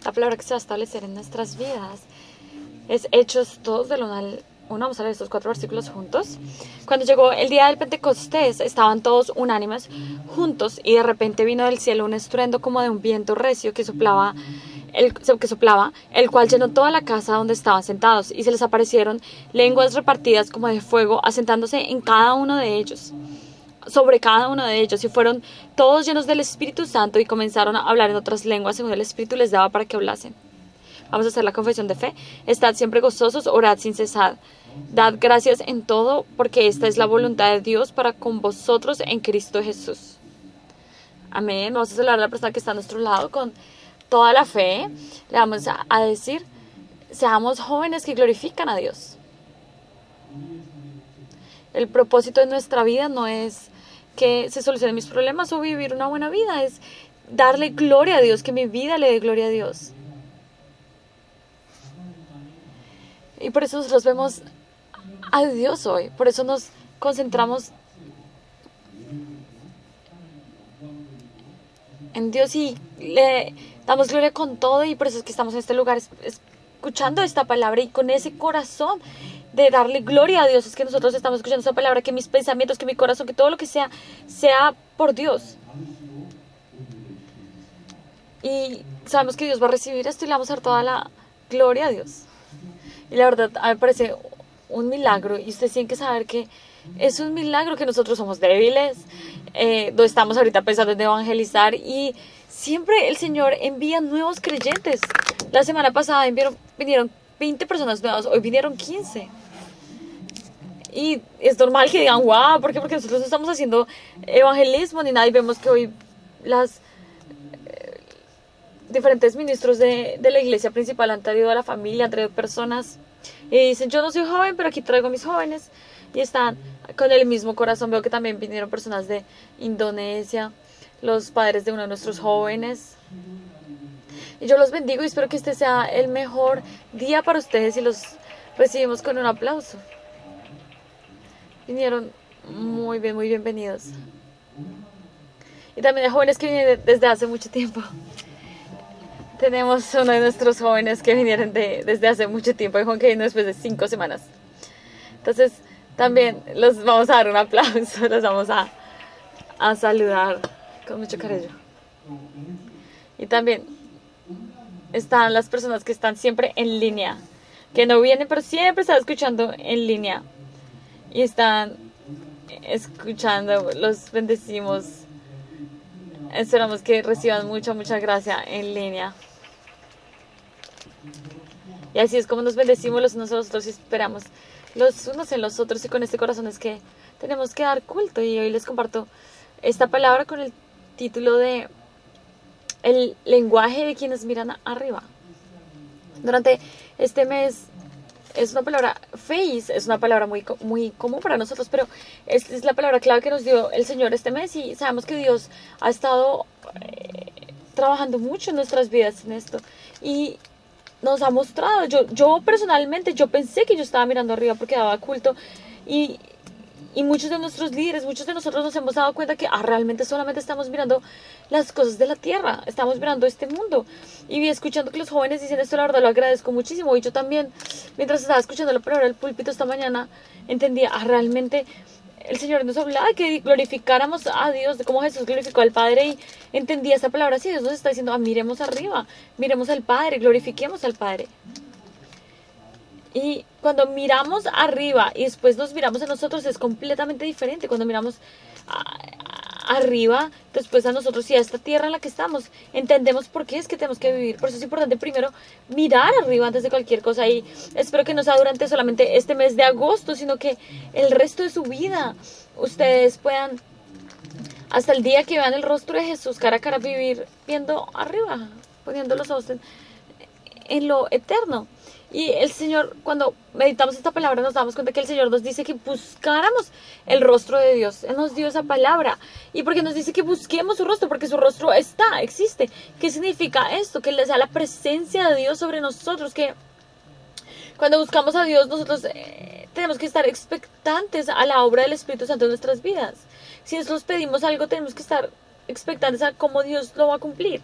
la palabra que se va a establecer en nuestras vidas es Hechos 2 del 1 al 1. Vamos a leer estos 4 versículos juntos. Cuando llegó el día del Pentecostés, estaban todos unánimes juntos y de repente vino del cielo un estruendo como de un viento recio que soplaba, el cual llenó toda la casa donde estaban sentados, y se les aparecieron lenguas repartidas como de fuego, asentándose en cada uno de ellos, sobre cada uno de ellos, y fueron todos llenos del Espíritu Santo y comenzaron a hablar en otras lenguas según el Espíritu les daba para que hablasen. Vamos a hacer la confesión de fe. Estad siempre gozosos, orad sin cesar. Dad gracias en todo, porque esta es la voluntad de Dios para con vosotros en Cristo Jesús. Amén. Vamos a saludar a la persona que está a nuestro lado con toda la fe. Le vamos a decir, seamos jóvenes que glorifican a Dios. El propósito de nuestra vida no es que se solucionen mis problemas o vivir una buena vida, es darle gloria a Dios, que mi vida le dé gloria a Dios. Y por eso nosotros vemos a Dios hoy, por eso nos concentramos en Dios y le damos gloria con todo, y por eso es que estamos en este lugar escuchando esta palabra y con ese corazón de darle gloria a Dios. Es que nosotros estamos escuchando esta palabra, que mis pensamientos, que mi corazón, que todo lo que sea por Dios. Y sabemos que Dios va a recibir esto y le vamos a dar toda la gloria a Dios. Y la verdad, a mí me parece un milagro, y ustedes tienen que saber que es un milagro que nosotros somos débiles, no estamos ahorita pensando en evangelizar, y siempre el Señor envía nuevos creyentes. La semana pasada vinieron 20 personas nuevas, hoy vinieron 15. Y es normal que digan, wow, ¿por qué? Porque nosotros no estamos haciendo evangelismo ni nada, y vemos que hoy las diferentes ministros de la iglesia principal han traído a la familia, han traído personas y dicen, yo no soy joven, pero aquí traigo a mis jóvenes, y están con el mismo corazón. Veo que también vinieron personas de Indonesia, los padres de uno de nuestros jóvenes, y yo los bendigo y espero que este sea el mejor día para ustedes y los recibimos con un aplauso. Vinieron muy bien, muy bienvenidos. Y también hay jóvenes que vienen desde hace mucho tiempo. Tenemos uno de nuestros jóvenes que vinieron desde hace mucho tiempo, y joven que vino después de 5 semanas. Entonces, también los vamos a dar un aplauso, los vamos a saludar con mucho cariño. Y también están las personas que están siempre en línea, que no vienen, pero siempre están escuchando en línea. Y están escuchando, los bendecimos. Esperamos que reciban mucha gracia en línea. Y así es como nos bendecimos los unos a los otros y esperamos los unos en los otros, y con este corazón es que tenemos que dar culto. Y hoy les comparto esta palabra con el título de el lenguaje de quienes miran arriba. Durante este mes es una palabra, faith, es una palabra muy común para nosotros, pero es la palabra clave que nos dio el Señor este mes, y sabemos que Dios ha estado trabajando mucho en nuestras vidas en esto, y nos ha mostrado. Yo personalmente, yo pensé que yo estaba mirando arriba porque daba culto, y muchos de nuestros líderes, muchos de nosotros nos hemos dado cuenta que realmente solamente estamos mirando las cosas de la tierra, estamos mirando este mundo. Y vi escuchando que los jóvenes dicen esto, la verdad lo agradezco muchísimo. Y yo también, mientras estaba escuchando la palabra del púlpito esta mañana, entendía, realmente el Señor nos hablaba de que glorificáramos a Dios, de cómo Jesús glorificó al Padre, y entendía esta palabra así. Dios nos está diciendo, miremos arriba, miremos al Padre, glorifiquemos al Padre. Y cuando miramos arriba y después nos miramos a nosotros, es completamente diferente. Cuando miramos arriba, después a nosotros y a esta tierra en la que estamos, entendemos por qué es que tenemos que vivir. Por eso es importante primero mirar arriba antes de cualquier cosa. Y espero que no sea durante solamente este mes de agosto, sino que el resto de su vida ustedes puedan, hasta el día que vean el rostro de Jesús cara a cara, vivir viendo arriba, poniendo los ojos en lo eterno. Y el Señor, cuando meditamos esta palabra, nos damos cuenta que el Señor nos dice que buscáramos el rostro de Dios. Él nos dio esa palabra. Y porque nos dice que busquemos su rostro, porque su rostro existe. ¿Qué significa esto? Que sea la presencia de Dios sobre nosotros. Que cuando buscamos a Dios, nosotros tenemos que estar expectantes a la obra del Espíritu Santo en nuestras vidas. Si nosotros pedimos algo, tenemos que estar expectantes a cómo Dios lo va a cumplir.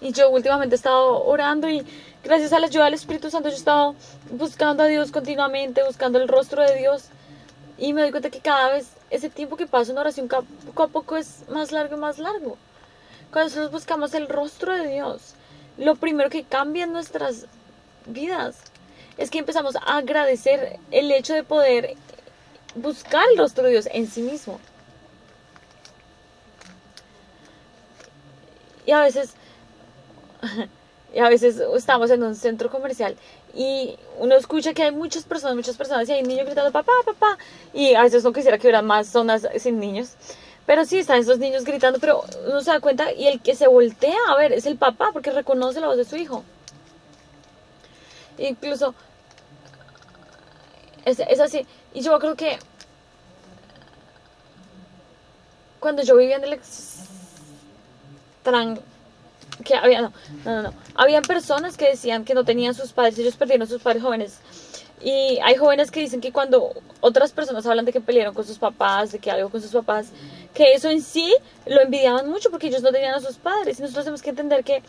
Y yo últimamente he estado orando y gracias a la ayuda del Espíritu Santo yo he estado buscando a Dios continuamente, buscando el rostro de Dios. Y me doy cuenta que cada vez ese tiempo que paso en oración poco a poco es más largo y más largo. Cuando nosotros buscamos el rostro de Dios, lo primero que cambia en nuestras vidas es que empezamos a agradecer el hecho de poder buscar el rostro de Dios en sí mismo. Y a veces estamos en un centro comercial y uno escucha que hay muchas personas y hay niños gritando papá, papá, y a veces no quisiera que hubiera más zonas sin niños, pero sí están esos niños gritando, pero uno se da cuenta y el que se voltea a ver es el papá porque reconoce la voz de su hijo. Incluso es así. Y yo creo que cuando yo vivía en el que había, no. Habían personas que decían que no tenían sus padres, ellos perdieron sus padres jóvenes. Y hay jóvenes que dicen que cuando otras personas hablan de que pelearon con sus papás, de que algo con sus papás, que eso en sí lo envidiaban mucho porque ellos no tenían a sus padres. Y nosotros tenemos que entender que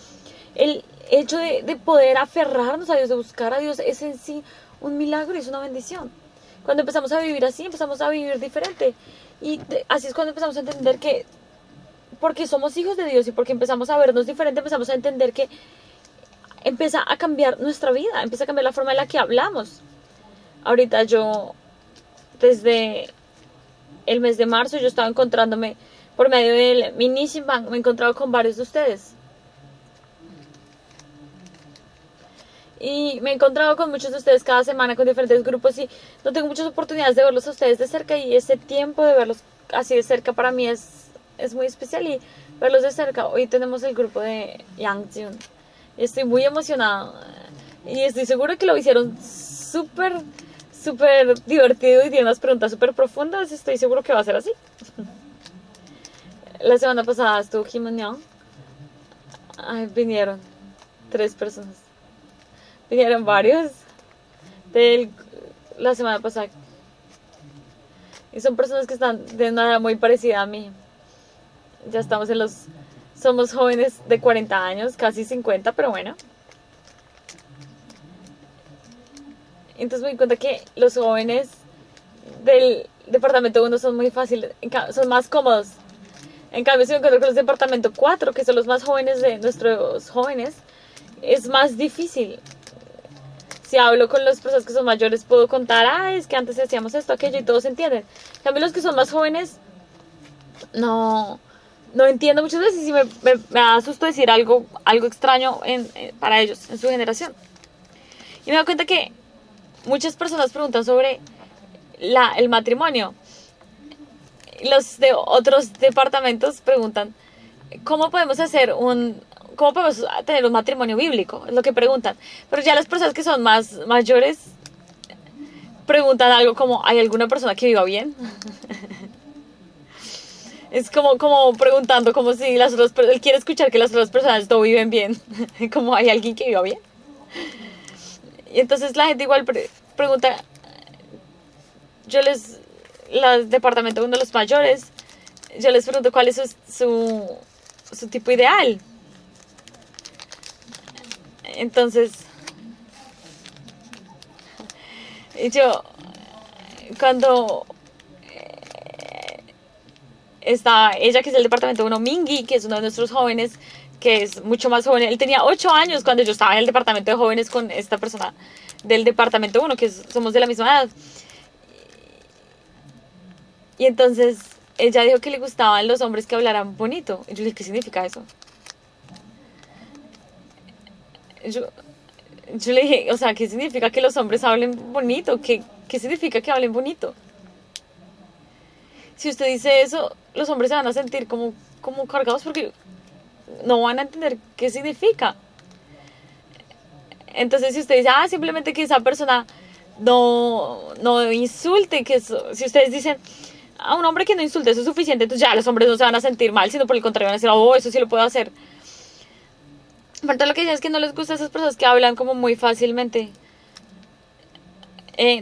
el hecho de poder aferrarnos a Dios, de buscar a Dios, es en sí un milagro y es una bendición. Cuando empezamos a vivir así, empezamos a vivir diferente. Y así es cuando empezamos a entender que porque somos hijos de Dios y porque empezamos a vernos diferente, empezamos a entender que empieza a cambiar nuestra vida, empieza a cambiar la forma en la que hablamos. Ahorita yo, desde el mes de marzo, yo estaba encontrándome por medio del Minisim Bank, me he encontrado con varios de ustedes. Y me he encontrado con muchos de ustedes cada semana, con diferentes grupos, y no tengo muchas oportunidades de verlos a ustedes de cerca, y ese tiempo de verlos así de cerca para mí es muy especial, y verlos de cerca. Hoy tenemos el grupo de Yangtze. Estoy muy emocionada y estoy segura que lo hicieron súper divertido y tiene unas preguntas súper profundas. Estoy seguro que va a ser así. La semana pasada estuvo Kim Young. Vinieron 3 personas. Vinieron varios de la semana pasada. Y son personas que están de una edad muy parecida a mí. Ya estamos somos jóvenes de 40 años, casi 50, pero bueno. Entonces me di cuenta que los jóvenes del departamento 1 son muy fáciles, son más cómodos. En cambio, si me encuentro con los departamento 4, que son los más jóvenes de nuestros jóvenes, es más difícil. Si hablo con las personas que son mayores, puedo contar, es que antes hacíamos esto, aquello, y todos entienden. En cambio, los que son más jóvenes, no entiendo muchas veces y me asusto decir algo extraño para ellos, en su generación. Y me doy cuenta que muchas personas preguntan sobre el matrimonio. Los de otros departamentos preguntan, ¿cómo podemos tener un matrimonio bíblico? Es lo que preguntan. Pero ya las personas que son más mayores preguntan algo como, ¿hay alguna persona que viva bien? Es como preguntando, como si él quiere escuchar que las otras personas no viven bien. Como, ¿hay alguien que viva bien? Y entonces la gente igual pregunta, los departamento uno de los mayores, yo les pregunto cuál es su tipo ideal. Entonces, yo, cuando está ella, que es del departamento 1, Mingy, que es uno de nuestros jóvenes, que es mucho más joven. Él tenía 8 años cuando yo estaba en el departamento de jóvenes con esta persona del departamento 1, que somos de la misma edad. Y entonces ella dijo que le gustaban los hombres que hablaran bonito. Y yo le dije, ¿qué significa eso? Yo le dije, o sea, ¿qué significa que los hombres hablen bonito? ¿Qué significa que hablen bonito? Si usted dice eso, los hombres se van a sentir como cargados porque no van a entender qué significa. Entonces, si usted dice, simplemente que esa persona no insulte, si ustedes dicen, a un hombre que no insulte, eso es suficiente, entonces ya los hombres no se van a sentir mal, sino por el contrario van a decir, eso sí lo puedo hacer. Pero lo que dicen es que no les gusta a esas personas que hablan como muy fácilmente.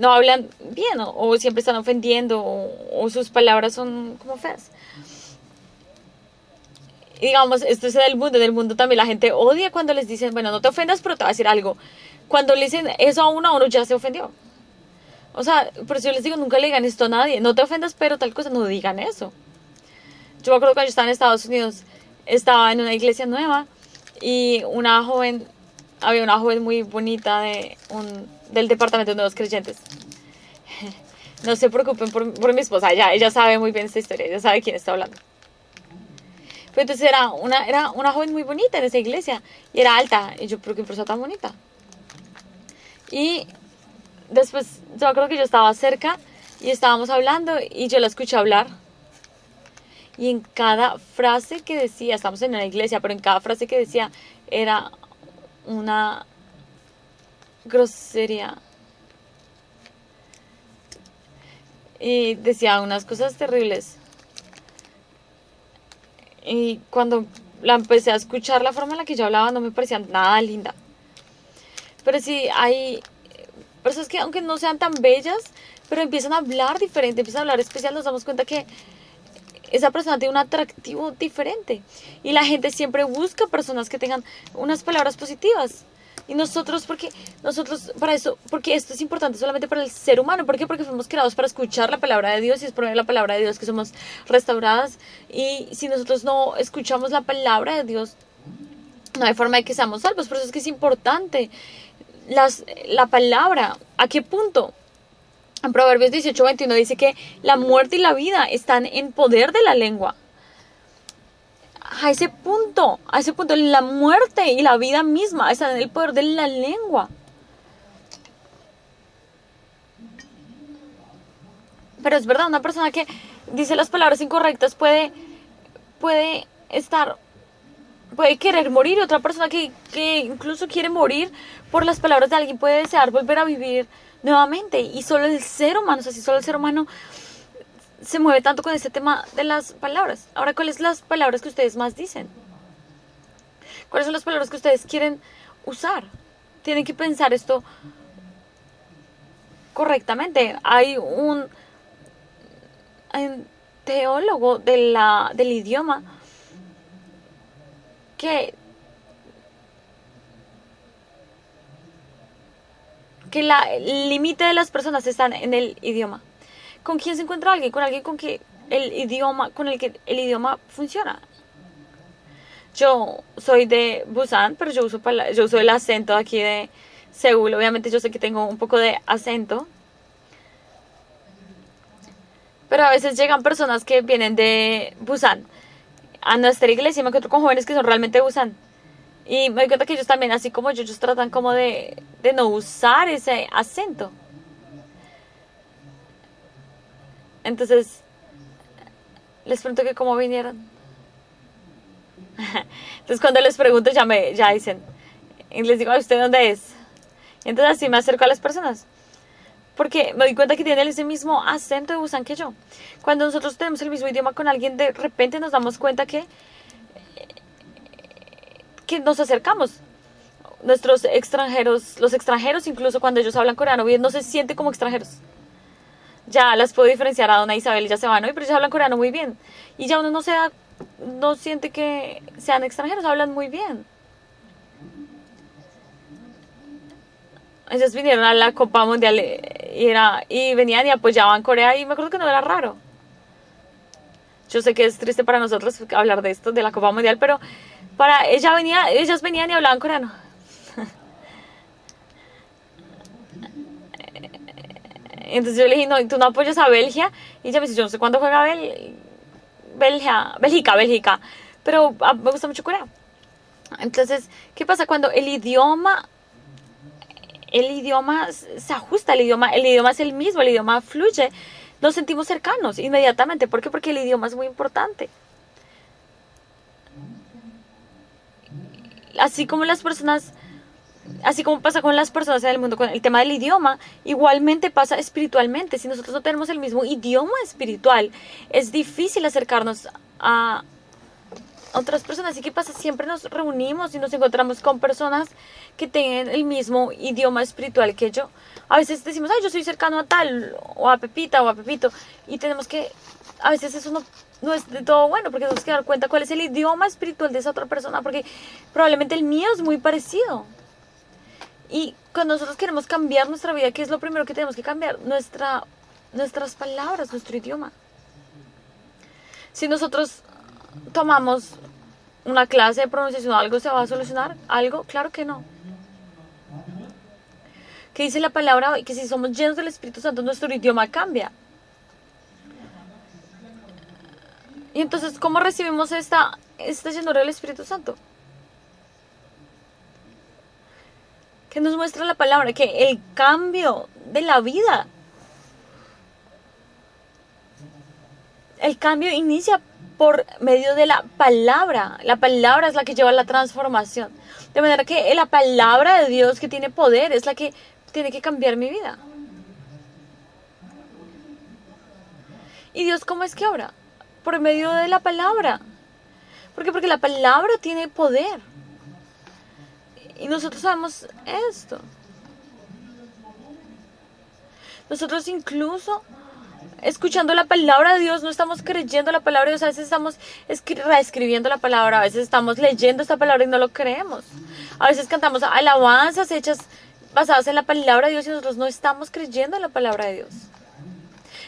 No hablan bien o siempre están ofendiendo o sus palabras son como feas. Y digamos, esto es en el mundo también la gente odia cuando les dicen, bueno, no te ofendas, pero te voy a decir algo. Cuando le dicen eso a uno ya se ofendió. O sea, por eso yo les digo, nunca le digan esto a nadie. No te ofendas, pero tal cosa, no digan eso. Yo me acuerdo cuando yo estaba en Estados Unidos, estaba en una iglesia nueva y había una joven muy bonita del departamento de nuevos creyentes. No se preocupen por mi esposa, ella sabe muy bien esta historia, ella sabe quién está hablando. Pero entonces era una joven muy bonita en esa iglesia y era alta. Y yo, pero qué persona tan bonita. Y después, yo creo que yo estaba cerca y estábamos hablando y yo la escuché hablar. Y en cada frase que decía, estamos en una iglesia, pero en cada frase que decía era una grosería. Y decía unas cosas terribles. Y cuando la empecé a escuchar, la forma en la que yo hablaba no me parecía nada linda. Pero sí hay personas que aunque no sean tan bellas, pero empiezan a hablar diferente, empiezan a hablar especial, nos damos cuenta que esa persona tiene un atractivo diferente. Y la gente siempre busca personas que tengan unas palabras positivas. Y nosotros, porque esto es importante solamente para el ser humano. ¿Por qué? Porque fuimos creados para escuchar la palabra de Dios y es por la palabra de Dios que somos restauradas. Y si nosotros no escuchamos la palabra de Dios, no hay forma de que seamos salvos. Por eso es que es importante la palabra. ¿A qué punto? En Proverbios 18:21 dice que la muerte y la vida están en poder de la lengua. A ese punto, la muerte y la vida misma están en el poder de la lengua. Pero es verdad, una persona que dice las palabras incorrectas puede querer morir. Otra persona que incluso quiere morir por las palabras de alguien puede desear volver a vivir nuevamente. Y solo el ser humano, se mueve tanto con este tema de las palabras. Ahora, ¿cuáles son las palabras que ustedes más dicen? ¿Cuáles son las palabras que ustedes quieren usar? Tienen que pensar esto correctamente. Hay un teólogo del idioma que el límite de las personas están en el idioma. ¿Con quién se encuentra alguien? Con alguien con el que el idioma funciona. Yo soy de Busan, pero yo uso el acento aquí de Seúl. Obviamente yo sé que tengo un poco de acento. Pero a veces llegan personas que vienen de Busan a nuestra iglesia y me encuentro con jóvenes que son realmente de Busan. Y me doy cuenta que ellos también, así como yo, ellos tratan como de no usar ese acento. Entonces, les pregunto que cómo vinieron. Entonces, cuando les pregunto, ya dicen. Y les digo, ¿a usted dónde es? Entonces, así me acerco a las personas. Porque me doy cuenta que tienen ese mismo acento de Busan que yo. Cuando nosotros tenemos el mismo idioma con alguien, de repente nos damos cuenta que nos acercamos. Los extranjeros, incluso cuando ellos hablan coreano bien, no se sienten como extranjeros. Ya las puedo diferenciar a Donna Isabel y ya se van hoy, pero ellos hablan coreano muy bien. Y ya uno no siente que sean extranjeros, hablan muy bien. Ellos vinieron a la Copa Mundial y venían y apoyaban Corea y me acuerdo que no era raro. Yo sé que es triste para nosotros hablar de esto, de la Copa Mundial, pero ellas venían y hablaban coreano. Entonces yo le dije, no, ¿tú no apoyas a Bélgica? Y ella me dice, yo no sé cuándo juega Bélgica, pero me gusta mucho Corea. Entonces, ¿qué pasa cuando el idioma se ajusta, el idioma es el mismo, el idioma fluye, nos sentimos cercanos inmediatamente? ¿Por qué? Porque el idioma es muy importante. Así como pasa con las personas en el mundo con el tema del idioma, igualmente pasa espiritualmente. Si nosotros no tenemos el mismo idioma espiritual, es difícil acercarnos a otras personas. Así que pasa, siempre nos reunimos y nos encontramos con personas que tienen el mismo idioma espiritual que yo. A veces decimos, yo soy cercano a tal, o a Pepita, o a Pepito, y a veces eso no es de todo bueno, porque tenemos que dar cuenta cuál es el idioma espiritual de esa otra persona, porque probablemente el mío es muy parecido. Y cuando nosotros queremos cambiar nuestra vida, ¿qué es lo primero que tenemos que cambiar? Nuestras palabras, nuestro idioma. Si nosotros tomamos una clase de pronunciación, ¿algo se va a solucionar? ¿Algo? Claro que no. ¿Qué dice la palabra hoy? Que si somos llenos del Espíritu Santo, nuestro idioma cambia. Y entonces, ¿cómo recibimos esta llenura del Espíritu Santo? Que nos muestra la palabra, que el cambio de la vida, el cambio inicia por medio de la palabra. La palabra es la que lleva a la transformación. De manera que la palabra de Dios, que tiene poder, es la que tiene que cambiar mi vida. ¿Y Dios cómo es que obra? Por medio de la palabra. ¿Por qué? Porque la palabra tiene poder. Y nosotros sabemos esto. Nosotros incluso escuchando la palabra de Dios, no estamos creyendo la palabra de Dios, a veces estamos reescribiendo la palabra, a veces estamos leyendo esta palabra y no lo creemos. A veces cantamos alabanzas hechas basadas en la palabra de Dios y nosotros no estamos creyendo en la palabra de Dios.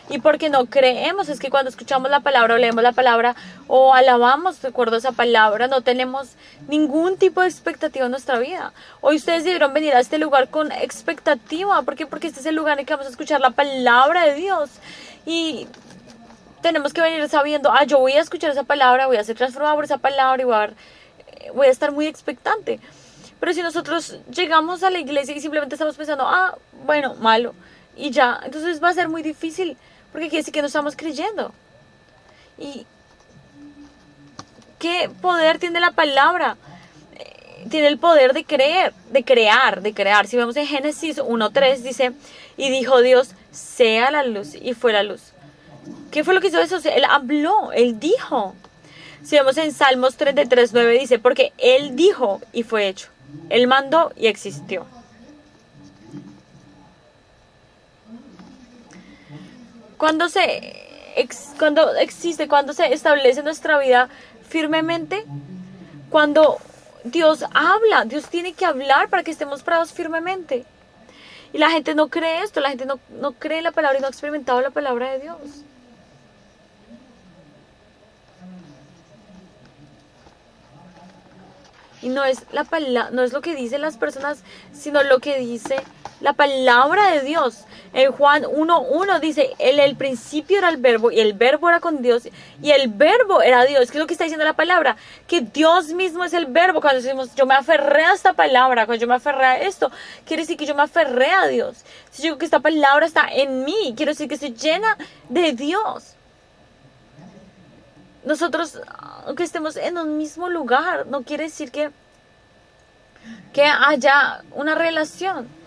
Y porque no creemos, es que cuando escuchamos la palabra o leemos la palabra o alabamos de acuerdo a esa palabra, no tenemos ningún tipo de expectativa en nuestra vida. Hoy ustedes debieron venir a este lugar con expectativa. ¿Por qué? Porque este es el lugar en que vamos a escuchar la palabra de Dios. Y tenemos que venir sabiendo, yo voy a escuchar esa palabra, voy a ser transformado por esa palabra y voy a estar muy expectante. Pero si nosotros llegamos a la iglesia y simplemente estamos pensando, bueno, malo, y ya, entonces va a ser muy difícil, porque quiere decir que no estamos creyendo. ¿Y qué poder tiene la palabra? Tiene el poder de creer, de crear. Si vemos en Génesis 1:3 dice, y dijo Dios, sea la luz, y fue la luz. ¿Qué fue lo que hizo eso? Él habló, él dijo. Si vemos en Salmos 33:9 dice, porque él dijo y fue hecho. Él mandó y existió. Cuando se establece nuestra vida firmemente, cuando Dios habla, Dios tiene que hablar para que estemos parados firmemente. Y la gente no cree esto, la gente no cree en la palabra y no ha experimentado la palabra de Dios. Y no es lo que dicen las personas, sino lo que dice la palabra de Dios. En Juan 1:1 dice, en el principio era el verbo, y el verbo era con Dios, y el verbo era Dios. ¿Qué es lo que está diciendo la palabra? Que Dios mismo es el verbo. Cuando decimos, yo me aferré a esta palabra, cuando yo me aferré a esto, quiere decir que yo me aferré a Dios. Si yo digo que esta palabra está en mí, quiero decir que estoy llena de Dios. Nosotros, aunque estemos en un mismo lugar, no quiere decir que haya una relación.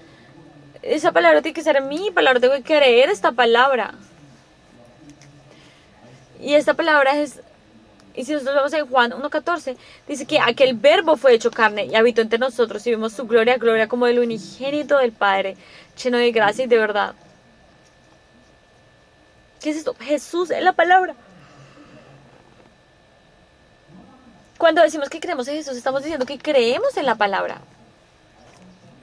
Esa palabra tiene que ser mi palabra, tengo que creer esta palabra. Y esta palabra es, y si nosotros vemos en Juan 1:14, dice que aquel verbo fue hecho carne y habitó entre nosotros y vimos su gloria, gloria como del unigénito del Padre, lleno de gracia y de verdad. ¿Qué es esto? Jesús es la palabra. Cuando decimos que creemos en Jesús, estamos diciendo que creemos en la palabra.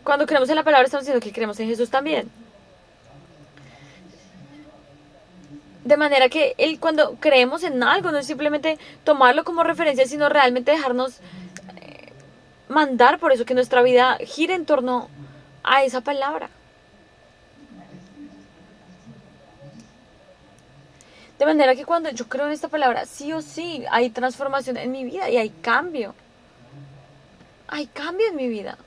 Cuando creemos en la palabra, estamos diciendo que creemos en Jesús también. De manera que cuando creemos en algo, no es simplemente tomarlo como referencia, sino realmente dejarnos mandar por eso, que nuestra vida gire en torno a esa palabra. De manera que cuando yo creo en esta palabra, sí o sí, hay transformación en mi vida y hay cambio. Hay cambio en mi vida.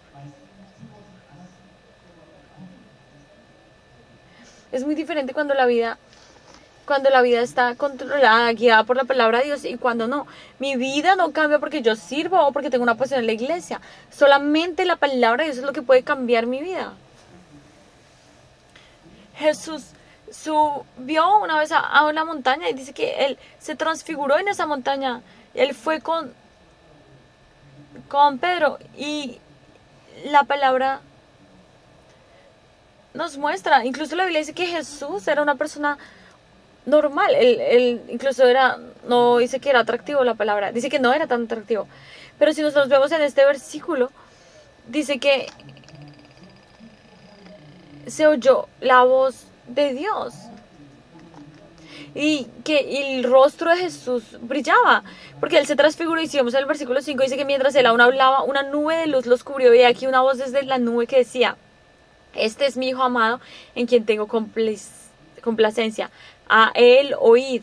Es muy diferente cuando la vida está controlada, guiada por la palabra de Dios y cuando no. Mi vida no cambia porque yo sirvo o porque tengo una posición en la iglesia. Solamente la palabra de Dios es lo que puede cambiar mi vida. Jesús subió una vez a una montaña y dice que él se transfiguró en esa montaña. Él fue con Pedro y la palabra nos muestra, incluso la Biblia dice que Jesús era una persona normal. Él incluso era, no dice que era atractivo la palabra, dice que no era tan atractivo. Pero si nosotros vemos en este versículo, dice que se oyó la voz de Dios y que el rostro de Jesús brillaba, porque él se transfiguró. Y si vemos en el versículo 5, dice que mientras él aún hablaba, una nube de luz los cubrió, y aquí una voz desde la nube que decía: este es mi hijo amado, en quien tengo complacencia, a él oíd.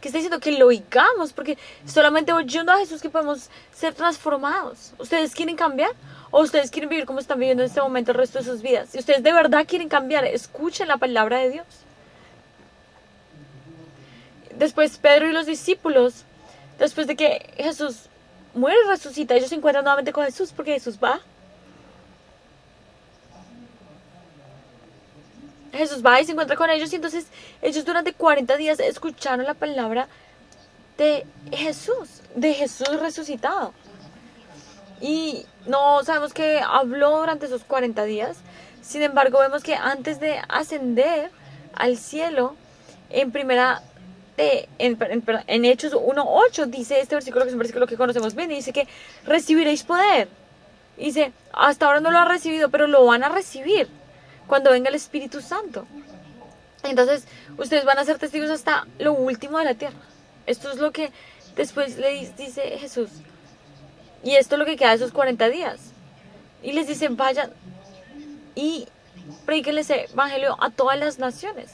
¿Qué está diciendo? Que lo oigamos, porque solamente oyendo a Jesús que podemos ser transformados. ¿Ustedes quieren cambiar? ¿O ustedes quieren vivir como están viviendo en este momento el resto de sus vidas? Si ustedes de verdad quieren cambiar, escuchen la palabra de Dios. Después Pedro y los discípulos, después de que Jesús muere y resucita, ellos se encuentran nuevamente con Jesús, porque Jesús va y se encuentra con ellos. Y entonces ellos durante 40 días escucharon la palabra de Jesús resucitado. Y no sabemos qué habló durante esos 40 días. Sin embargo, vemos que antes de ascender al cielo, en Hechos 1:8 dice este versículo, que es un versículo que conocemos bien, y dice que recibiréis poder. Dice, hasta ahora no lo ha recibido, pero lo van a recibir cuando venga el Espíritu Santo. Entonces, ustedes van a ser testigos hasta lo último de la tierra. Esto es lo que después le dice Jesús. Y esto es lo que queda de esos 40 días. Y les dice, vayan y predíquenles el evangelio a todas las naciones.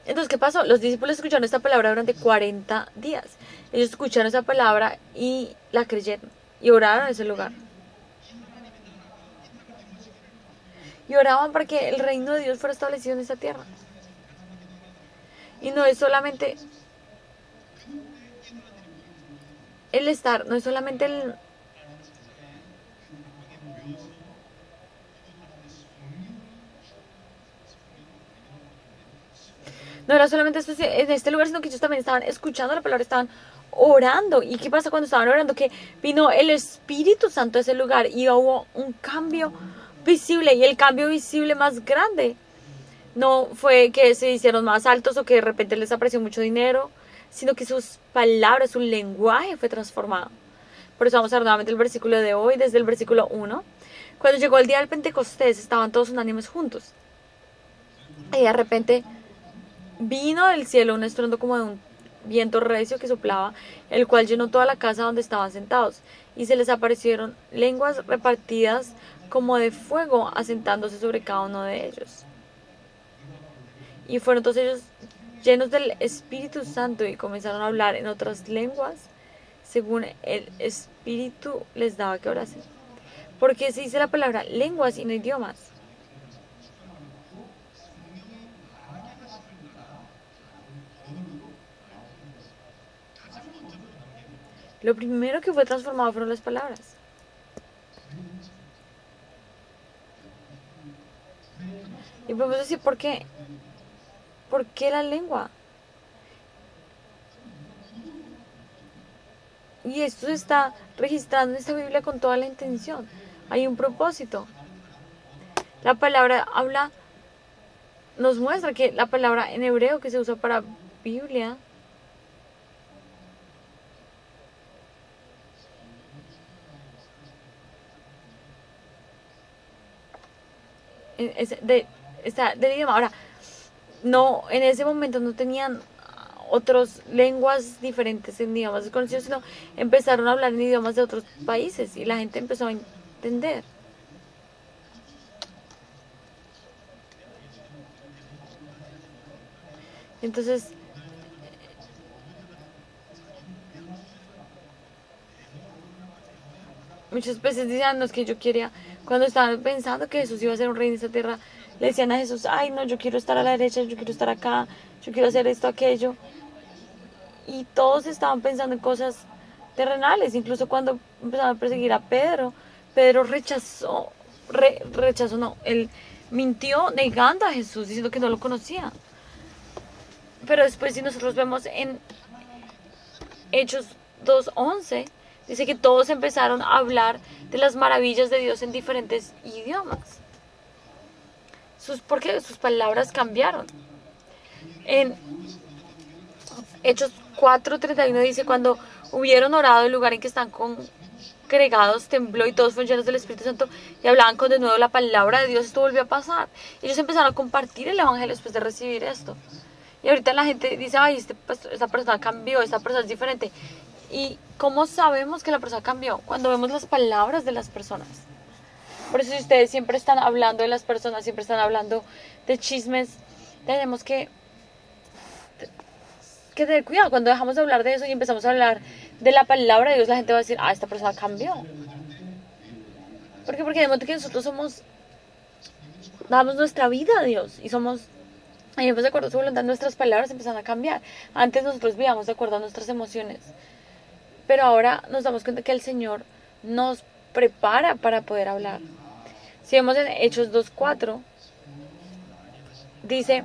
Entonces, ¿qué pasó? Los discípulos escucharon esta palabra durante 40 días. Ellos escucharon esa palabra y la creyeron. Y oraron en ese lugar. Y oraban para que el reino de Dios fuera establecido en esta tierra. Y no es solamente el estar, no es solamente el... No era solamente esto en este lugar, sino que ellos también estaban escuchando la palabra, estaban orando. ¿Y qué pasa cuando estaban orando? Que vino el Espíritu Santo a ese lugar y hubo un cambio visible. Y el cambio visible más grande no fue que se hicieron más altos o que de repente les apareció mucho dinero, sino que sus palabras, su lenguaje fue transformado. Por eso vamos a ver nuevamente el versículo de hoy, desde el versículo 1. Cuando llegó el día del Pentecostés, estaban todos unánimes juntos. Y de repente vino del cielo un estruendo como de un viento recio que soplaba, el cual llenó toda la casa donde estaban sentados. Y se les aparecieron lenguas repartidas como de fuego, asentándose sobre cada uno de ellos. Y fueron todos ellos llenos del Espíritu Santo y comenzaron a hablar en otras lenguas, según el Espíritu les daba que orasen. Porque se dice la palabra lenguas y no idiomas. Lo primero que fue transformado fueron las palabras. Y podemos decir, ¿por qué? ¿Por qué la lengua? Y esto se está registrando en esta Biblia con toda la intención. Hay un propósito. La palabra habla, nos muestra que la palabra en hebreo que se usa para Biblia está del idioma. Ahora, no, en ese momento no tenían otras lenguas diferentes en idiomas desconocidos, sino empezaron a hablar en idiomas de otros países y la gente empezó a entender. Entonces, muchas veces decían, no, es que yo quería, cuando estaban pensando que Jesús iba a ser un rey en esta tierra, le decían a Jesús, ay no, yo quiero estar a la derecha, yo quiero estar acá, yo quiero hacer esto, aquello. Y todos estaban pensando en cosas terrenales. Incluso cuando empezaron a perseguir a Pedro, Pedro él mintió negando a Jesús, diciendo que no lo conocía. Pero después, si nosotros vemos en Hechos 2:11, dice que todos empezaron a hablar de las maravillas de Dios en diferentes idiomas. porque sus palabras cambiaron. En Hechos 4:31 dice, cuando hubieron orado, el lugar en que están congregados tembló y todos fueron llenos del Espíritu Santo y hablaban con de nuevo la palabra de Dios. Esto volvió a pasar. Ellos empezaron a compartir el Evangelio después de recibir esto. Y ahorita la gente dice, ay, esta persona cambió, esta persona es diferente. ¿Y cómo sabemos que la persona cambió? Cuando vemos las palabras de las personas. Por eso si ustedes siempre están hablando de las personas, siempre están hablando de chismes, tenemos que tener cuidado. Cuando dejamos de hablar de eso y empezamos a hablar de la palabra de Dios, la gente va a decir, esta persona cambió. ¿Por qué? Porque de momento que nosotros damos nuestra vida a Dios y vivimos de acuerdo a su voluntad, nuestras palabras empiezan a cambiar. Antes nosotros vivíamos de acuerdo a nuestras emociones, pero ahora nos damos cuenta que el Señor nos prepara para poder hablar. Si vemos en Hechos 2:4, dice,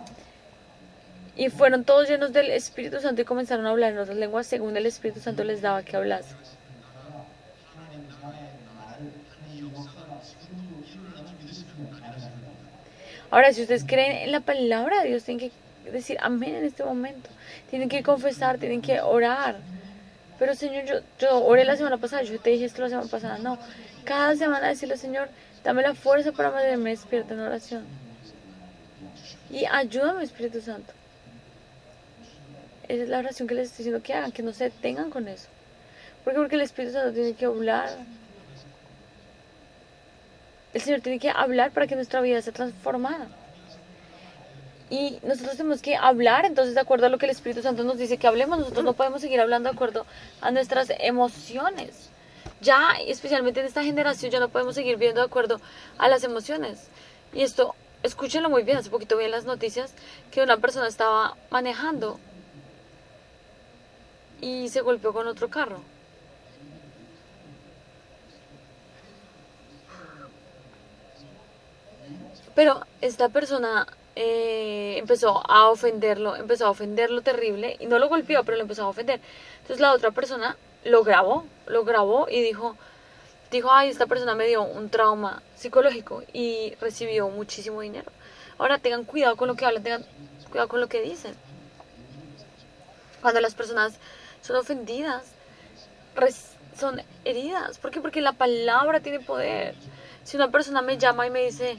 y fueron todos llenos del Espíritu Santo y comenzaron a hablar en otras lenguas según el Espíritu Santo les daba que hablase. Ahora, si ustedes creen en la palabra de Dios, tienen que decir amén en este momento. Tienen que confesar, tienen que orar. Pero Señor, yo oré la semana pasada, yo te dije esto la semana pasada. No, cada semana decirle, Señor, dame la fuerza para mantenerme despierta en oración. Y ayúdame, Espíritu Santo. Esa es la oración que les estoy diciendo que hagan, que no se detengan con eso. ¿Por qué? Porque el Espíritu Santo tiene que hablar. El Señor tiene que hablar para que nuestra vida sea transformada. Y nosotros tenemos que hablar, entonces, de acuerdo a lo que el Espíritu Santo nos dice que hablemos. Nosotros no podemos seguir hablando de acuerdo a nuestras emociones. Ya, especialmente en esta generación, ya no podemos seguir viendo de acuerdo a las emociones. Y esto, escúchenlo muy bien. Hace poquito vi en las noticias que una persona estaba manejando y se golpeó con otro carro. Pero esta persona empezó a ofenderlo terrible y no lo golpeó, pero lo empezó a ofender. Entonces la otra persona lo grabó y dijo, ay, esta persona me dio un trauma psicológico y recibió muchísimo dinero. Ahora tengan cuidado con lo que hablan, tengan cuidado con lo que dicen. Cuando las personas son ofendidas, son heridas. ¿Por qué? Porque la palabra tiene poder. Si una persona me llama y me dice,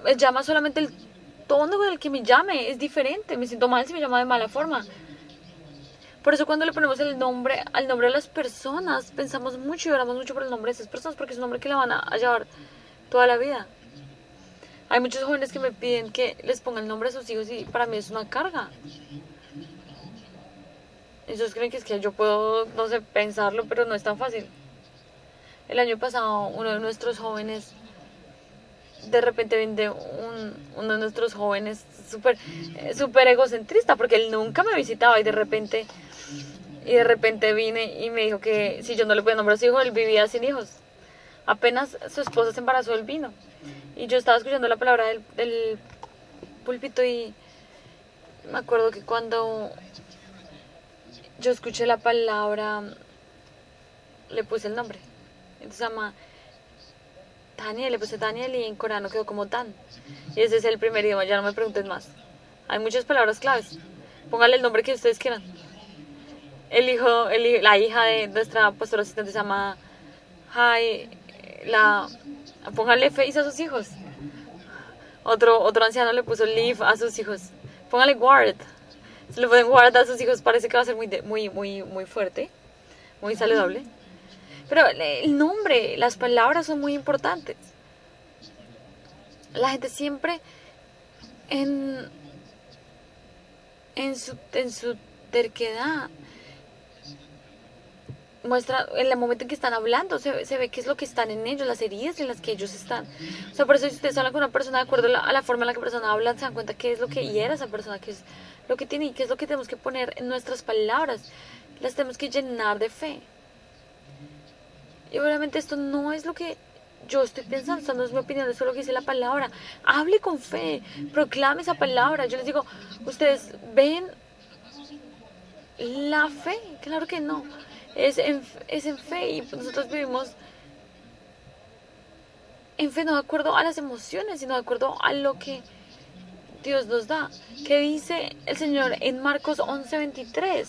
me llama solamente el tono con el que me llame, es diferente. Me siento mal si me llama de mala forma. Por eso cuando le ponemos al nombre de las personas, pensamos mucho y oramos mucho por el nombre de esas personas, porque es un nombre que la van a llevar toda la vida. Hay muchos jóvenes que me piden que les ponga el nombre a sus hijos y para mí es una carga. Ellos creen que es que yo puedo, no sé, pensarlo, pero no es tan fácil. El año pasado uno de nuestros jóvenes, de repente vende uno de nuestros jóvenes súper egocentrista, porque él nunca me visitaba y de repente vine y me dijo que si yo no le podía nombrar a su hijo, él vivía sin hijos. Apenas su esposa se embarazó, él vino. Y yo estaba escuchando la palabra del púlpito y me acuerdo que cuando yo escuché la palabra, le puse el nombre. Entonces se llama Daniel, le puse Daniel y en coreano quedó como Dan. Y ese es el primer idioma, ya no me pregunten más. Hay muchas palabras claves. Póngale el nombre que ustedes quieran. La hija de nuestra pastora asistente se llama póngale Face a sus hijos. Otro anciano le puso Live a sus hijos. Póngale Guard. Si le ponen Guard a sus hijos parece que va a ser muy fuerte, muy saludable. Pero el nombre, las palabras son muy importantes. La gente siempre en su terquedad muestra, en el momento en que están hablando, se ve qué es lo que están en ellos, las heridas en las que ellos están. O sea, por eso si ustedes hablan con una persona de acuerdo a la forma en la que la persona habla, se dan cuenta qué es lo que hiera esa persona, qué es lo que tiene y qué es lo que tenemos que poner en nuestras palabras. Las tenemos que llenar de fe. Y obviamente esto no es lo que yo estoy pensando, esto no es mi opinión, esto es lo que dice la palabra. Hable con fe, proclame esa palabra. Yo les digo, ¿ustedes ven la fe? Claro que no. Es en fe y nosotros vivimos en fe, no de acuerdo a las emociones, sino de acuerdo a lo que Dios nos da. ¿Qué dice el Señor en Marcos 11:23?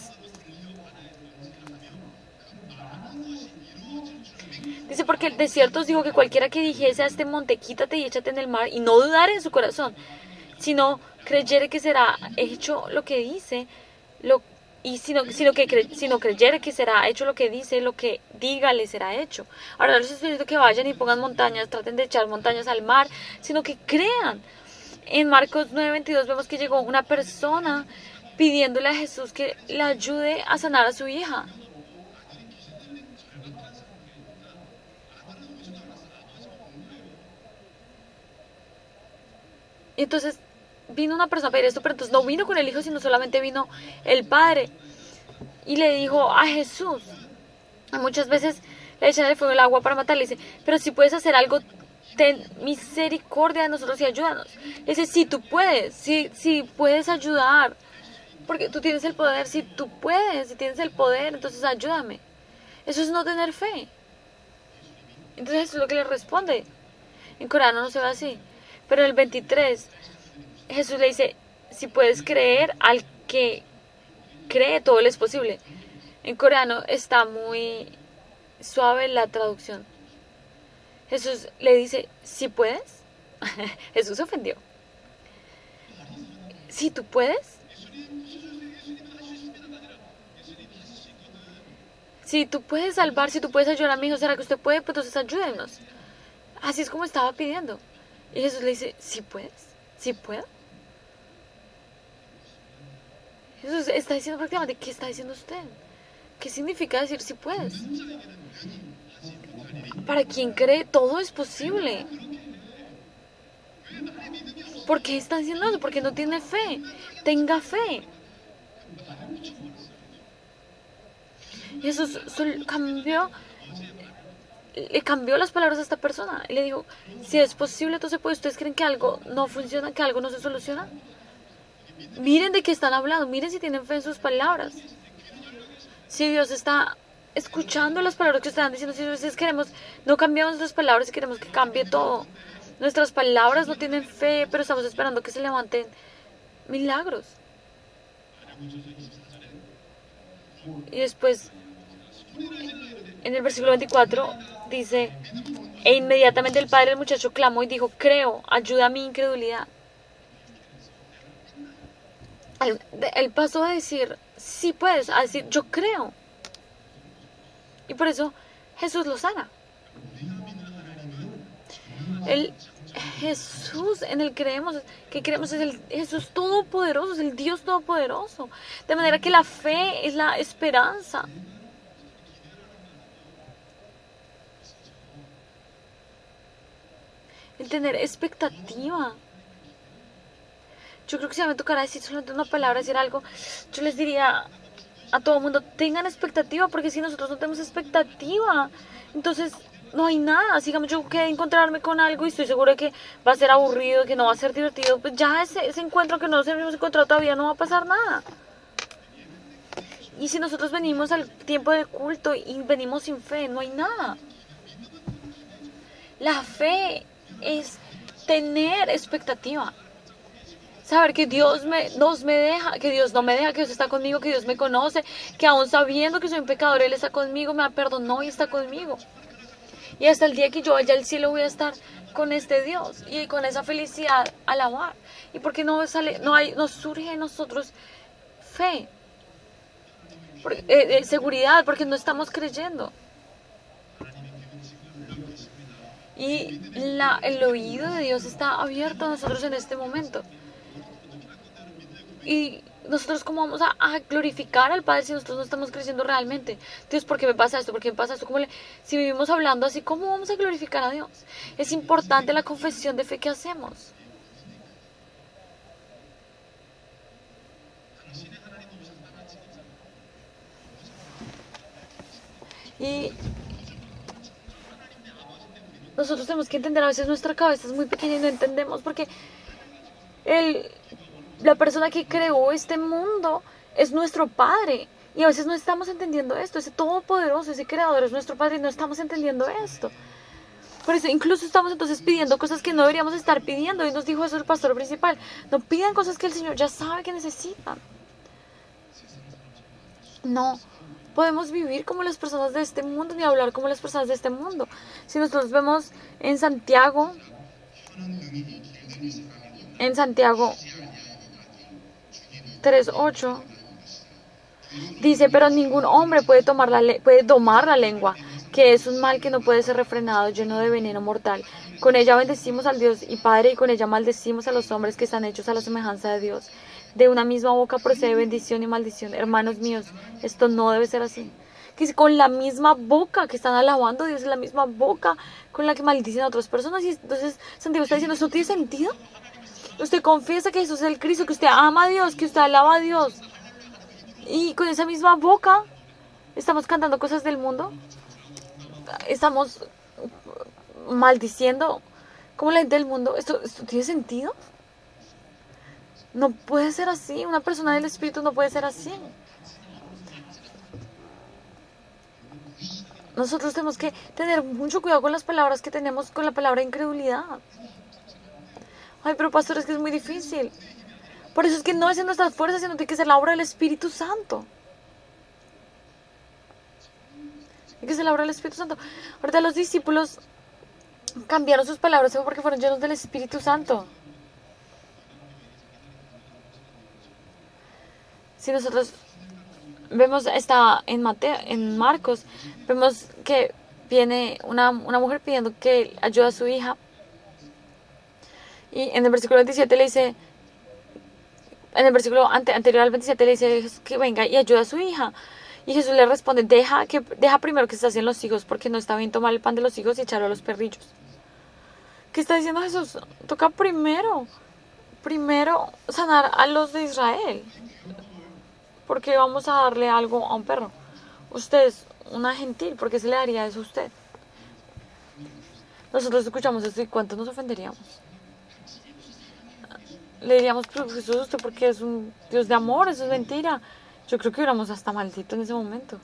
Dice, porque de cierto os digo que cualquiera que dijese a este monte, quítate y échate en el mar, y no dudar en su corazón, sino creyere que será hecho lo que dice, sino creyere que será hecho lo que dice, lo que diga le será hecho. Ahora no les estoy diciendo que vayan y pongan montañas, traten de echar montañas al mar, sino que crean. En Marcos 9:22 vemos que llegó una persona pidiéndole a Jesús que le ayude a sanar a su hija. Y entonces vino una persona a pedir esto, pero entonces no vino con el hijo, sino solamente vino el padre. Y le dijo a Jesús, muchas veces le echan el fuego el agua para matarle, dice, pero si puedes hacer algo, ten misericordia de nosotros y ayúdanos. Dice, si tú puedes, si puedes ayudar, porque tú tienes el poder, si tú puedes, si tienes el poder, entonces ayúdame. Eso es no tener fe. Entonces eso es lo que le responde. En coreano no se ve así. Pero en el 23, Jesús le dice, si puedes creer, al que cree todo le es posible. En coreano está muy suave la traducción. Jesús le dice, si puedes. Jesús se ofendió. Si tú puedes. Si tú puedes salvar, si tú puedes ayudar a mi hijo, ¿será que usted puede? Pues entonces ayúdenos. Así es como estaba pidiendo. Y Jesús le dice, ¿sí puedes? ¿Sí puedo? Jesús está diciendo prácticamente, ¿qué está diciendo usted? ¿Qué significa decir si puedes? Para quien cree, todo es posible. ¿Por qué está diciendo eso? Porque no tiene fe. Tenga fe. Jesús le cambió las palabras a esta persona y le dijo, si es posible, entonces pues, ¿ustedes creen que algo no funciona, que algo no se soluciona? Miren de qué están hablando, miren si tienen fe en sus palabras. Si Dios está escuchando las palabras que están diciendo, si nosotros no cambiamos nuestras palabras y queremos que cambie todo. Nuestras palabras no tienen fe, pero estamos esperando que se levanten milagros. Y después, en el versículo 24, dice, e inmediatamente el padre del muchacho clamó y dijo, creo, ayuda a mi incredulidad. Él pasó a decir, sí puedes, a decir, yo creo. Y por eso Jesús lo sana. Jesús en el que creemos es el Jesús todopoderoso, es el Dios todopoderoso. De manera que la fe es la esperanza. El tener expectativa. Yo creo que si me tocara decir solamente una palabra, decir algo, yo les diría a todo el mundo, tengan expectativa, porque si nosotros no tenemos expectativa, entonces no hay nada. Digamos, yo que encontrarme con algo y estoy segura de que va a ser aburrido, que no va a ser divertido, pues ya ese encuentro que no nos hemos encontrado todavía no va a pasar nada. Y si nosotros venimos al tiempo de culto y venimos sin fe, no hay nada. La fe es tener expectativa. Saber que Dios que Dios no me deja, que Dios está conmigo, que Dios me conoce, que aún sabiendo que soy un pecador, Él está conmigo, me perdonó y está conmigo. Y hasta el día que yo vaya al cielo voy a estar con este Dios y con esa felicidad alabar. Y porque no surge en nosotros fe, seguridad, porque no estamos creyendo. Y el oído de Dios está abierto a nosotros en este momento. Y nosotros, ¿cómo vamos a glorificar al Padre si nosotros no estamos creciendo realmente? Dios, ¿por qué me pasa esto? ¿Por qué me pasa esto? Si vivimos hablando así, ¿cómo vamos a glorificar a Dios? Es importante la confesión de fe que hacemos. Y nosotros tenemos que entender, a veces nuestra cabeza es muy pequeña y no entendemos porque la persona que creó este mundo es nuestro Padre. Y a veces no estamos entendiendo esto. Ese todopoderoso, ese creador es nuestro Padre y no estamos entendiendo esto. Por eso incluso estamos entonces pidiendo cosas que no deberíamos estar pidiendo. Y nos dijo eso el pastor principal. No pidan cosas que el Señor ya sabe que necesitan. No podemos vivir como las personas de este mundo ni hablar como las personas de este mundo. Si nosotros vemos en Santiago 3:8, dice, pero ningún hombre puede domar la lengua, que es un mal que no puede ser refrenado, lleno de veneno mortal. Con ella bendecimos al Dios y Padre, y con ella maldecimos a los hombres que están hechos a la semejanza de Dios. De una misma boca procede bendición y maldición. Hermanos míos, esto no debe ser así. Que si con la misma boca que están alabando a Dios, es la misma boca con la que maldicen a otras personas. Y entonces Santiago está diciendo, ¿eso tiene sentido? Usted confiesa que Jesús es el Cristo, que usted ama a Dios, que usted alaba a Dios. Y con esa misma boca estamos cantando cosas del mundo. Estamos maldiciendo como la gente del mundo. ¿Esto tiene sentido? No puede ser así. Una persona del Espíritu no puede ser así. Nosotros tenemos que tener mucho cuidado con las palabras que tenemos, con la palabra incredulidad. Ay, pero pastor, es que es muy difícil. Por eso es que no es en nuestras fuerzas, sino tiene que ser la obra del Espíritu Santo. Tiene que ser la obra del Espíritu Santo. Ahorita los discípulos cambiaron sus palabras porque fueron llenos del Espíritu Santo. Si nosotros vemos en Marcos, vemos que viene una mujer pidiendo que ayude a su hija. Y en el versículo 27 le dice, en el versículo anterior al 27 le dice que venga y ayude a su hija. Y Jesús le responde, deja primero que se hacen los hijos, porque no está bien tomar el pan de los hijos y echarlo a los perrillos. ¿Qué está diciendo Jesús? Toca primero sanar a los de Israel. Porque vamos a darle algo a un perro. Usted es una gentil, ¿por qué se le daría eso a usted? Nosotros escuchamos esto y ¿cuánto nos ofenderíamos? Le diríamos, pero Jesús, usted porque es un Dios de amor, eso es mentira. Yo creo que hubiéramos hasta maldito en ese momento.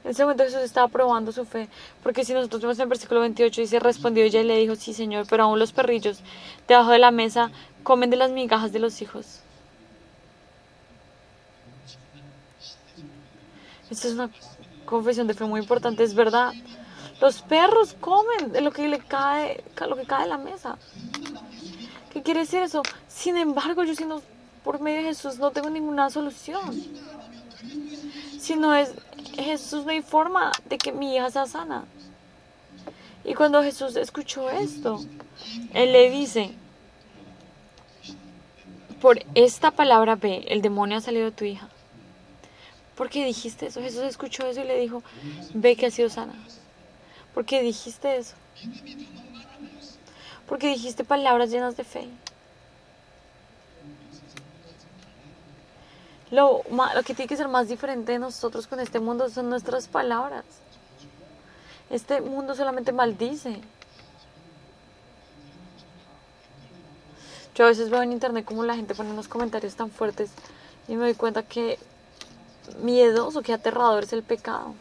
En ese momento Jesús estaba probando su fe, porque si nosotros vemos en el versículo 28, dice, respondió ella y le dijo, sí Señor, pero aún los perrillos debajo de la mesa comen de las migajas de los hijos. Esta es una confesión de fe muy importante, es verdad. Los perros comen de lo que cae de la mesa. ¿Qué quiere decir eso? Sin embargo, yo siendo por medio de Jesús no tengo ninguna solución. Si no es Jesús, no hay forma de que mi hija sea sana. Y cuando Jesús escuchó esto, Él le dice, por esta palabra ve, el demonio ha salido de tu hija. ¿Por qué dijiste eso? Jesús escuchó eso y le dijo, ve que ha sido sana. ¿Por qué dijiste eso? Porque dijiste palabras llenas de fe. Lo que tiene que ser más diferente de nosotros con este mundo son nuestras palabras. Este mundo solamente maldice. Yo a veces veo en internet como la gente pone unos comentarios tan fuertes y me doy cuenta que miedoso, que aterrador es el pecado.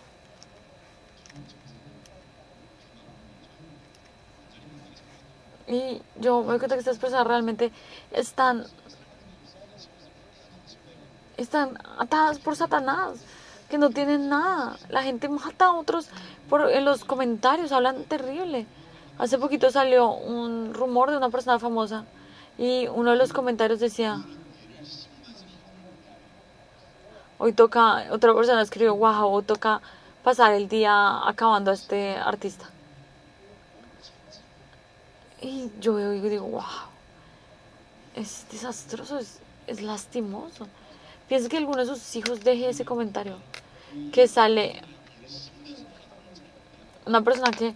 Y yo me doy cuenta que estas personas realmente están atadas por Satanás, que no tienen nada. La gente mata a otros en los comentarios, hablan terrible. Hace poquito salió un rumor de una persona famosa y uno de los comentarios decía, otra persona escribió, wow, hoy toca pasar el día acabando a este artista. Y yo veo y digo, wow, es desastroso, es lastimoso. Pienso que alguno de sus hijos deje ese comentario. Que sale una persona que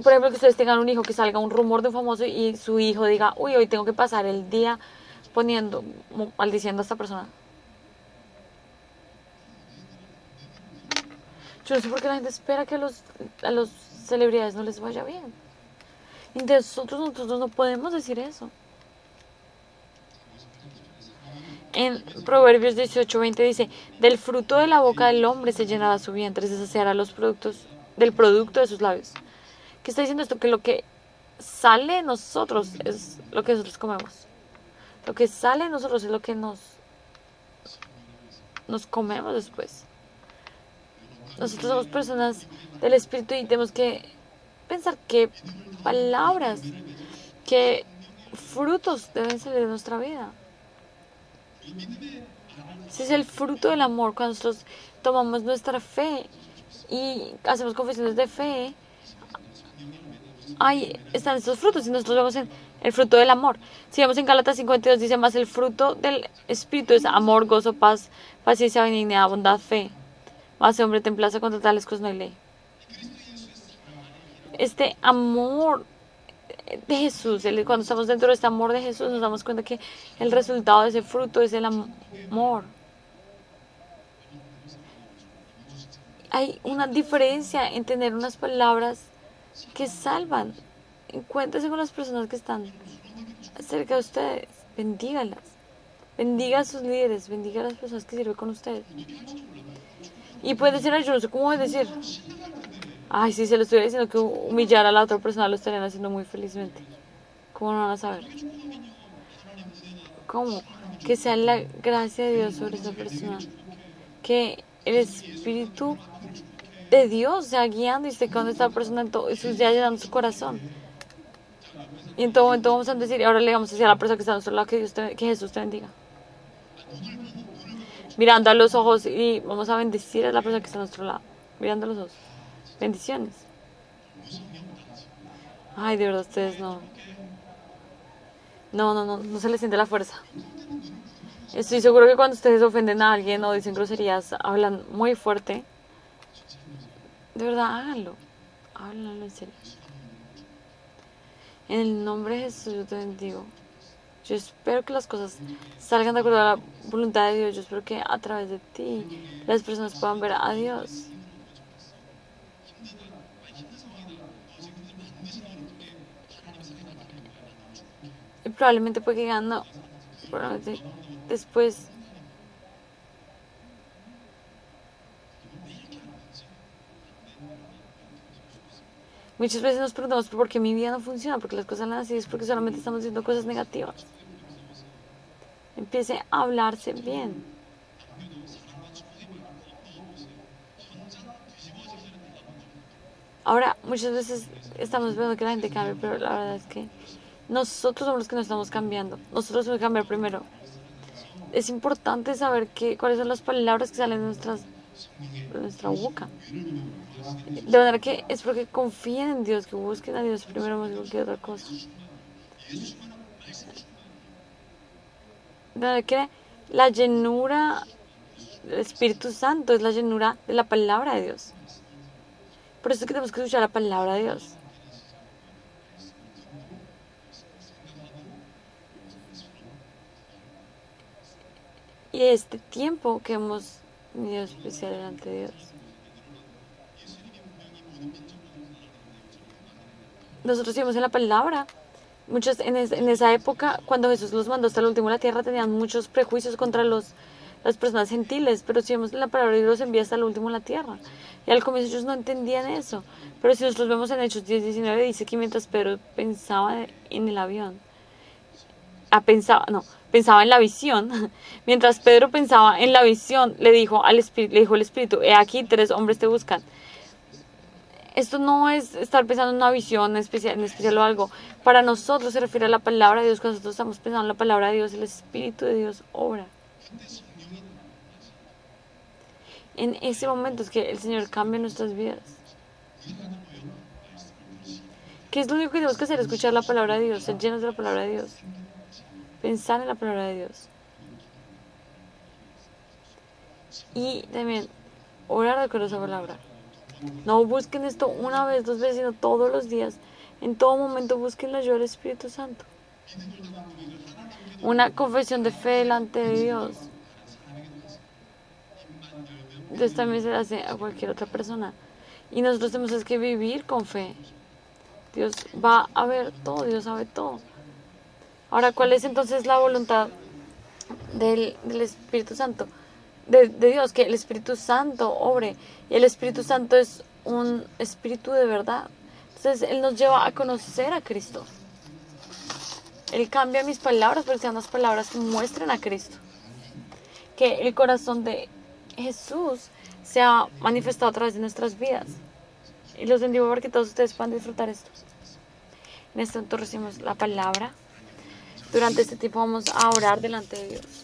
por ejemplo, que ustedes tengan un hijo, que salga un rumor de un famoso y su hijo diga, uy, hoy tengo que pasar el día maldiciendo a esta persona. Yo no sé por qué la gente espera que a los celebridades no les vaya bien. Y nosotros no podemos decir eso. En Proverbios 18:20 dice, del fruto de la boca del hombre se llenará su vientre, se saciará los productos del producto de sus labios. ¿Qué está diciendo esto? Que lo que sale de nosotros es lo que nosotros comemos. Lo que sale de nosotros es lo que nos comemos después. Nosotros somos personas del Espíritu y tenemos que pensar qué palabras, qué frutos deben salir de nuestra vida. Ese es el fruto del amor. Cuando nosotros tomamos nuestra fe y hacemos confesiones de fe, ahí están estos frutos y nosotros vemos en el fruto del amor. Si vemos en Gálatas 52 dice más el fruto del Espíritu es amor, gozo, paz, paciencia, benignidad, bondad, fe. Más hombre templaza contra tales cosas no hay ley. Este amor de Jesús, cuando estamos dentro de este amor de Jesús nos damos cuenta que el resultado de ese fruto es el amor. Hay una diferencia en tener unas palabras que salvan. Encuéntrense con las personas que están cerca de ustedes. Bendígalas. Bendiga a sus líderes. Bendiga a las personas que sirven con ustedes. Y puede decir, yo no sé cómo decir. Ay, si se lo estuviera diciendo que humillar a la otra persona lo estarían haciendo muy felizmente. ¿Cómo no van a saber? ¿Cómo? Que sea la gracia de Dios sobre esa persona. Que el Espíritu de Dios sea guiando y esté con esta persona en todo, eso ya llenando su corazón. Y en todo momento vamos a decir, ahora le vamos a decir a la persona que está a nuestro lado que Jesús te bendiga. Mirando a los ojos y vamos a bendecir a la persona que está a nuestro lado. Mirando a los ojos. Bendiciones. Ay, de verdad, ustedes no se les siente la fuerza. Estoy seguro que cuando ustedes ofenden a alguien o dicen groserías, hablan muy fuerte. De verdad, háganlo. Háganlo en serio. En el nombre de Jesús yo te bendigo. Yo espero que las cosas salgan de acuerdo a la voluntad de Dios. Yo espero que a través de ti las personas puedan ver a Dios. Y probablemente puede que digan no. Probablemente después. Muchas veces nos preguntamos por qué mi vida no funciona, porque las cosas salen así, es porque solamente estamos haciendo cosas negativas. Empiece a hablarse bien. Ahora, muchas veces estamos viendo que la gente cambie, pero la verdad es que nosotros somos los que no estamos cambiando. Nosotros tenemos que cambiar primero. Es importante saber cuáles son las palabras que salen de nuestra boca. De manera que espero que confíen en Dios, que busquen a Dios primero más que cualquier otra cosa. De manera que la llenura del Espíritu Santo es la llenura de la palabra de Dios. Por eso es que tenemos que escuchar la palabra de Dios. Y este tiempo que hemos tenido especial delante de Dios. Nosotros íbamos en la palabra. Muchos en esa época, cuando Jesús los mandó hasta el último de la tierra, tenían muchos prejuicios contra las personas gentiles, pero si vemos en la palabra de Dios, los envía hasta el último de la tierra. Y al comienzo ellos no entendían eso. Pero si nosotros vemos en Hechos 10:19, dice que mientras Pedro pensaba en el avión, pensaba en la visión. Mientras Pedro pensaba en la visión, le dijo el Espíritu, he aquí 3 hombres te buscan. Esto no es estar pensando en una visión en especial o algo. Para nosotros se refiere a la palabra de Dios. Cuando nosotros estamos pensando en la palabra de Dios, el Espíritu de Dios obra. En ese momento es que el Señor cambia nuestras vidas. ¿Qué es lo único que tenemos que hacer? Escuchar la palabra de Dios, ser llenos de la palabra de Dios. Pensar en la palabra de Dios. Y también orar de acuerdo a esa palabra. No busquen esto una vez, 2 veces, sino todos los días. En todo momento busquen la ayuda del Espíritu Santo. Una confesión de fe delante de Dios. Dios también se la hace a cualquier otra persona. Y nosotros tenemos que vivir con fe. Dios va a ver todo, Dios sabe todo. Ahora, ¿cuál es entonces la voluntad del Espíritu Santo? De Dios, que el Espíritu Santo obre. Y el Espíritu Santo es un espíritu de verdad. Entonces Él nos lleva a conocer a Cristo. Él cambia mis palabras para que sean las palabras que muestren a Cristo. Que el corazón de Jesús sea manifestado a través de nuestras vidas. Y los bendigo para que todos ustedes puedan disfrutar esto. En este momento recibimos la palabra. Durante este tiempo vamos a orar delante de Dios.